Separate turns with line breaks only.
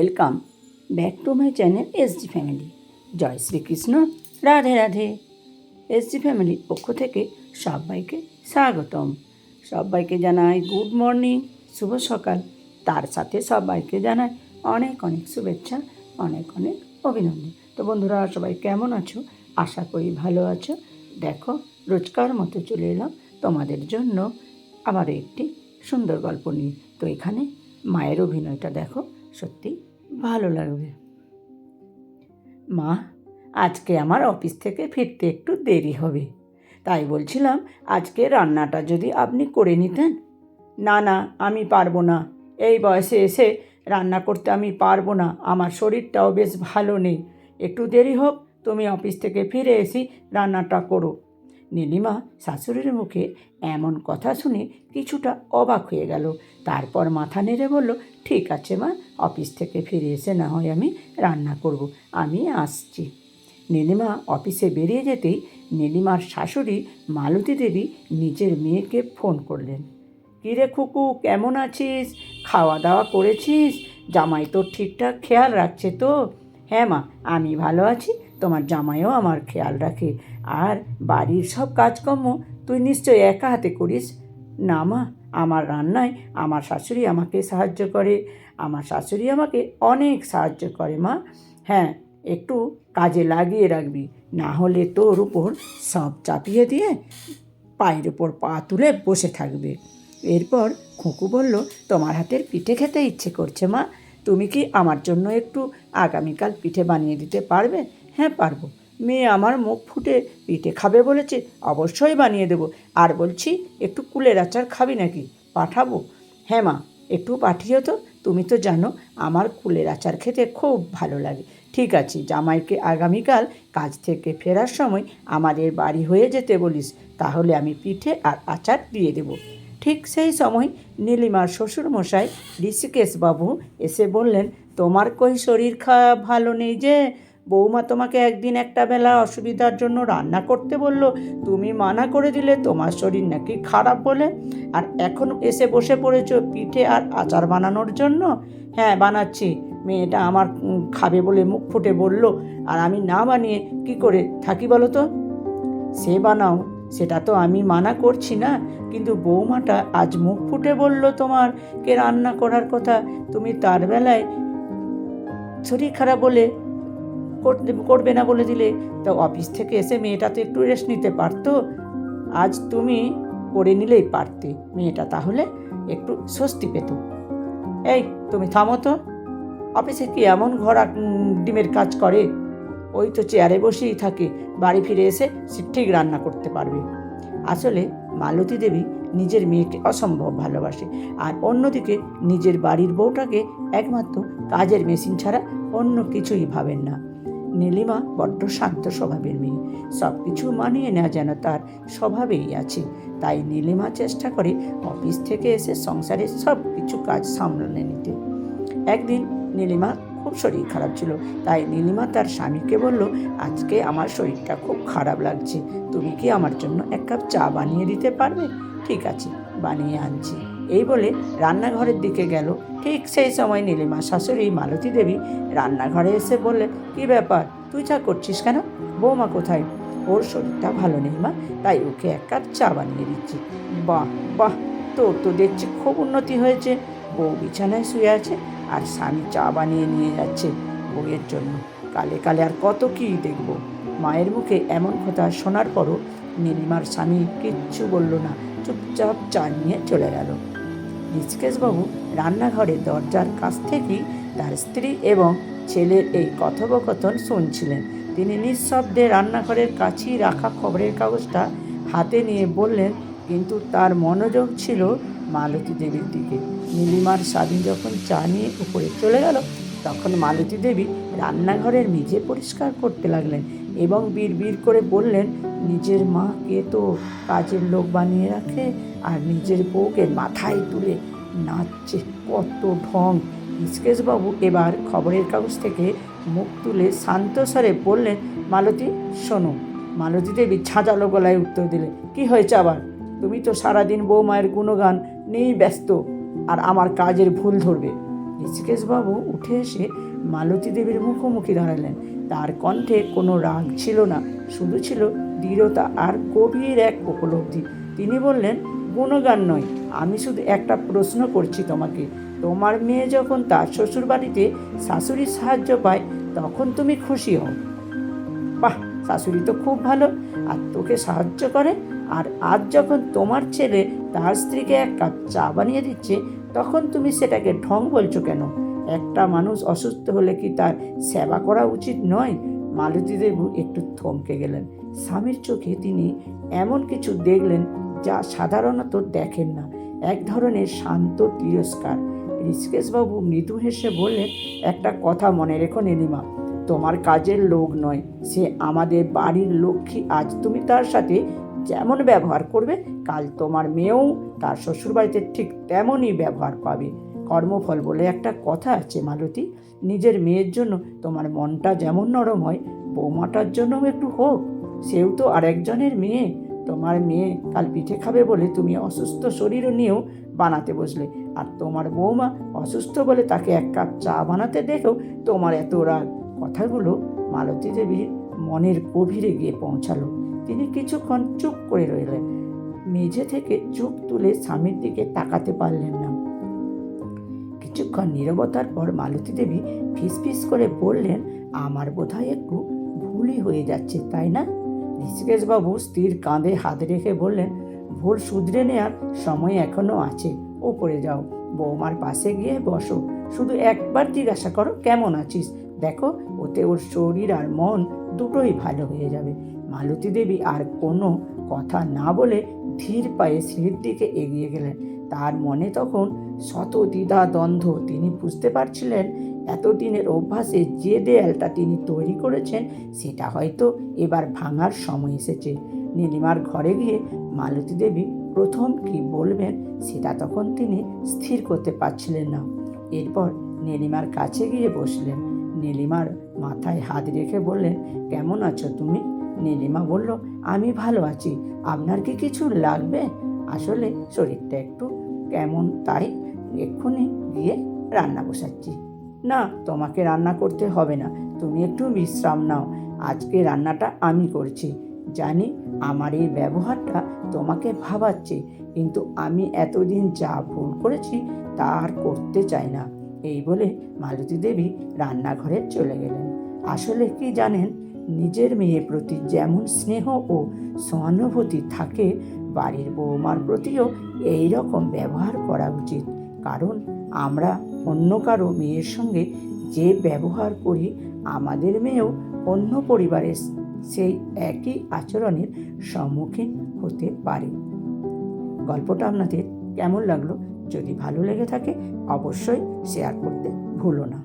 Welcome back to my channel SG family. জয় Shrikrishna, Radhe Radhe. SG ফ্যামিলির পক্ষ থেকে সবাইকে স্বাগতম। সবাইকে জানাই গুড মর্নিং, শুভ সকাল। তার সাথে সবাইকে জানাই অনেক অনেক শুভেচ্ছা, অনেক অনেক অভিনন্দন। তো বন্ধুরা, সবাই কেমন আছো? আশা করি ভালো আছো। দেখো, রোজকার মতো চলে এলাম তোমাদের জন্য আবারও একটি সুন্দর গল্প নিয়ে। তো এখানে মায়ের অভিনয়টা দেখো, সত্যি ভালো লাগবে। মা, আজকে আমার অফিস থেকে ফিরতে একটু দেরি হবে, তাই বলছিলাম আজকে রান্নাটা যদি আপনি করে নিতেন। না না, আমি পারবো না, এই বয়সে এসে রান্না করতে আমি পারবো না, আমার শরীরটাও বেশ ভালো নেই। একটু দেরি হোক, তুমি অফিস থেকে ফিরে এসে রান্নাটা করো। নীলিমা শাশুড়ির মুখে এমন কথা শুনে কিছুটা অবাক হয়ে গেল। তারপর মাথা নেড়ে বলল, ঠিক আছে মা, অফিস থেকে ফিরে এসে না হয় আমি রান্না করব, আমি আসছি। নীলিমা অফিসে বেরিয়ে যেতেই নীলিমার শাশুড়ি মালতী দেবী নিজের মেয়েকে ফোন করলেন। কিরে খুকু, কেমন আছিস? খাওয়া দাওয়া করেছিস? জামাই তোর ঠিকঠাক খেয়াল রাখছে তো? হ্যাঁ মা, আমি ভালো আছি, তোমার জামাইও আমার খেয়াল রাখে। আর বাড়ির সব কাজকর্ম তুই নিশ্চয়ই একা হাতে করিস? না মা, আমার রান্নায় আমার শাশুড়ি আমাকে সাহায্য করে, আমার শাশুড়ি আমাকে অনেক সাহায্য করে মা। হ্যাঁ, একটু কাজে লাগিয়ে রাখবি, না হলে তোর উপর সব চাপিয়ে দিয়ে পায়ের উপর পা তুলে বসে থাকবে। এরপর খুকু বলল, তোমার হাতের পিঠে খেতে ইচ্ছে করছে মা, তুমি কি আমার জন্য একটু আগামীকাল পিঠে বানিয়ে দিতে পারবে? হ্যাঁ পারবো, মেয়ে আমার মুখ ফুটে পিঠে খাবে বলেছে, অবশ্যই বানিয়ে দেবো। আর বলছি, একটু কুলের আচার খাবি নাকি? পাঠাবো? হ্যাঁ মা, একটু পাঠিও তো, তুমি তো জানো আমার কুলের আচার খেতে খুব ভালো লাগে। ঠিক আছে, জামাইকে আগামীকাল কাজ থেকে ফেরার সময় আমাদের বাড়ি হয়ে যেতে বলিস, তাহলে আমি পিঠে আর আচার দিয়ে দেব। ঠিক সেই সময় নীলিমার শ্বশুরমশাই ঋষিকেশবাবু এসে বললেন, তোমার কই শরীর খারাপ ভালো নেই যে? বৌমা তোমাকে একদিন একটা বেলা অসুবিধার জন্য রান্না করতে বলল, তুমি মানা করে দিলে তোমার শরীর নাকি খারাপ বলে, আর এখন এসে বসে পড়েছো পিঠে আর আচার বানানোর জন্য? হ্যাঁ বানাচ্ছি, মেয়েটা আমার খাবে বলে মুখ ফুটে বলল, আর আমি না বানিয়ে কি করে থাকি বলো তো? সে বানাও, সেটা তো আমি মানা করছি না, কিন্তু বৌমাটা আজ মুখ ফুটে বলল তোমার কে রান্না করার কথা, তুমি তার বেলায় শরীর খারাপ বলে করবে না বলে দিলে। তো অফিস থেকে এসে মেয়েটা তো একটু রেস্ট নিতে পারতো, আজ তুমি করে নিলেই পারতে, মেয়েটা তাহলে একটু স্বস্তি পেত। এই তুমি থামো তো, অফিসে কি এমন ঘোড়া ডিমের কাজ করে? ওই তো চেয়ারে বসেই থাকে, বাড়ি ফিরে এসে সে ঠিক রান্না করতে পারবে। আসলে মালতী দেবী নিজের মেয়েকে অসম্ভব ভালোবাসে, আর অন্যদিকে নিজের বাড়ির বউটাকে একমাত্র কাজের মেশিন ছাড়া অন্য কিছুই ভাবেন না। নীলিমা বড্ড শান্ত স্বভাবের মেয়ে, সব কিছু মানিয়ে নেওয়া যেন তার স্বভাবেই আছে। তাই নীলিমা চেষ্টা করে অফিস থেকে এসে সংসারের সব কিছু কাজ সামলে নিতে। একদিন নীলিমা খুব শরীর খারাপ ছিল, তাই নীলিমা তার স্বামীকে বলল, আজকে আমার শরীরটা খুব খারাপ লাগছে, তুমি কি আমার জন্য এক কাপ চা বানিয়ে দিতে পারবে? ঠিক আছে, বানিয়ে আনছি, এই বলে রান্নাঘরের দিকে গেল। ঠিক সেই সময় নীলিমা শাশুড়ি মালতী দেবী রান্নাঘরে এসে বললেন, কি ব্যাপার, তুই চা করছিস কেন? বৌমা কোথায়? ওর শরীরটা ভালো নেই মা, তাই ওকে এক কাপ চা বানিয়ে দিচ্ছি। বাহ বাহ, তোর তো দেখছি খুব উন্নতি হয়েছে, বউ বিছানায় শুয়ে আছে আর স্বামী চা বানিয়ে নিয়ে যাচ্ছে বউয়ের জন্য, কালে কালে আর কত কী দেখব। মায়ের মুখে এমন কথা শোনার পরও নীলিমার স্বামী কিচ্ছু বলল না, চুপচাপ চা নিয়ে চলে গেল। ঋষিকেশবাবু রান্নাঘরের দরজার কাছ থেকেই তার স্ত্রী এবং ছেলের এই কথোপকথন শুনছিলেন। তিনি নিঃশব্দে রান্নাঘরের কাছেই রাখা খবরের কাগজটা হাতে নিয়ে বললেন, কিন্তু তার মনোযোগ ছিল মালতী দেবীর দিকে। নীলিমার স্বামী যখন চা নিয়ে উপরে চলে গেল, তখন মালতী দেবী রান্নাঘরের মেঝে পরিষ্কার করতে লাগলেন এবং বিড়বিড় করে বললেন, নিজের মাকে তো কাজের লোক বানিয়ে রাখে, আর নিজের বউকে মাথায় তুলে নাচছে, কত ঢং। ঋষিকেশবাবু এবার খবরের কাগজ থেকে মুখ তুলে শান্ত স্বরে বললেন, মালতী শোনো। মালতী দেবী ঝাঁঝালো গলায় উত্তর দিলে, কি হয়েছে আবার? তুমি তো সারাদিন বৌমায়ের গুণগান নিয়েই ব্যস্ত, আর আমার কাজের ভুল ধরবে। ঋষিকেশবাবু উঠে এসে মালতী দেবীর মুখোমুখি দাঁড়ালেন। তার কণ্ঠে কোনো রাগ ছিল না, শুধু ছিল দৃঢ়তা আর গভীর এক উপলব্ধি। তিনি বললেন, গুণগান নয়, আমি শুধু একটা প্রশ্ন করছি তোমাকে। তোমার মেয়ে যখন তার শ্বশুর বাড়িতে শাশুড়ির সাহায্য পায় তখন তুমি খুশি হও? বাহ, শাশুড়ি তো খুব ভালো, আর তোকে সাহায্য করে। আর আজ যখন তোমার ছেলে তার স্ত্রীকে এক কাপ চা বানিয়ে দিচ্ছে তখন তুমি সেটাকে ঢং বলছো কেন? একটা মানুষ অসুস্থ হলে কি তার সেবা করা উচিত নয়? মালতী দেবী একটু থমকে গেলেন। স্বামীর চোখে তিনি এমন কিছু দেখলেন যা সাধারণত দেখেন না, এক ধরনের শান্ত তিরস্কার। ঋষিকেশবাবু মৃদু হেসে বললেন, একটা কথা মনে রেখো নীলিমা, তোমার কাজের লোক নয়, সে আমাদের বাড়ির লক্ষ্মী। আজ তুমি তার সাথে যেমন ব্যবহার করবে, কাল তোমার মেয়েও তার শ্বশুরবাড়িতে ঠিক তেমনই ব্যবহার পাবে। কর্মফল বলে একটা কথা আছে মালতী, নিজের মেয়ের জন্য তোমার মনটা যেমন নরম হয়, বৌমাটার জন্যও একটু হোক। সেও তো আরেকজনের মেয়ে। তোমার মেয়ে কাল পিঠে খাবে বলে তুমি অসুস্থ শরীরও নিয়েও বানাতে বসলে, আর তোমার বৌমা অসুস্থ বলে তাকে এক কাপ চা বানাতে দেখেও তোমার এত রাগ। কথাগুলো মালতী দেবীর মনের গভীরে গিয়ে পৌঁছালো। তিনি কিছুক্ষণ চুপ করে রইলেন, মেঝে থেকে চোখ তুলে স্বামীর দিকে তাকাতে পারলেন না। কিছুক্ষণ নীরবতার পর মালতী দেবী ফিসফিস করে বললেন, আমার বোধহয় একটু ভুলই হয়ে যাচ্ছে, তাই না? ঋষিকেশবাবু স্ত্রীর কাঁধে হাত রেখে বললেন, ভুল শুধরে নেওয়ার সময় এখনো আছে। ওপরে যাও, বৌমার পাশে গিয়ে বসো, শুধু একবার জিজ্ঞাসা করো কেমন আছিস। দেখো, ওতে ওর শরীর আর মন দুটোই ভালো হয়ে যাবে। মালতী দেবী আর কোনো কথা না বলে ধীর পায়ে সিঁড়ির দিকে এগিয়ে গেলেন। তার মনে তখন শত দ্বিধা দ্বন্দ্ব। তিনি বুঝতে পারছিলেন এতদিনের অভ্যাসে যে দেয়ালটা তিনি তৈরি করেছেন সেটা হয়তো এবার ভাঙার সময় এসেছে। নীলিমার ঘরে গিয়ে মালতী দেবী প্রথম কি বলবেন সেটা তখন তিনি স্থির করতে পারছিলেন না। এরপর নীলিমার কাছে গিয়ে বসলেন। নীলিমার মাথায় হাত রেখে বললেন, কেমন আছো তুমি? নীলিমা বলল, আমি ভালো আছি, আপনার কি কিছু লাগবে? আসলে শরীরটা একটু কেমন, তাই এক্ষুনি গিয়ে রান্না বসাচ্ছি। না, তোমাকে রান্না করতে হবে না, তুমি একটু বিশ্রাম নাও। আজকে রান্নাটা আমি করছি। জানি আমার এই ব্যবহারটা তোমাকে ভাবাচ্ছে, কিন্তু আমি এতদিন যা ভুল করেছি তা আর করতে চাই না। এই বলে মালতী দেবী রান্নাঘরে চলে গেলেন। আসলে কি জানেন, নিজের মেয়ের প্রতি যেমন স্নেহ ও সহানুভূতি থাকে, বাড়ির বৌমার প্রতিও এই রকম ব্যবহার করা উচিত। কারণ আমরা অন্য কারো মেয়ের সঙ্গে যে ব্যবহার করি, আমাদের মেয়েও অন্য পরিবারের সেই একই আচরণের সম্মুখীন হতে পারে। গল্পটা আপনাদের কেমন লাগলো? যদি ভালো লেগে থাকে অবশ্যই শেয়ার করতে ভুলো না।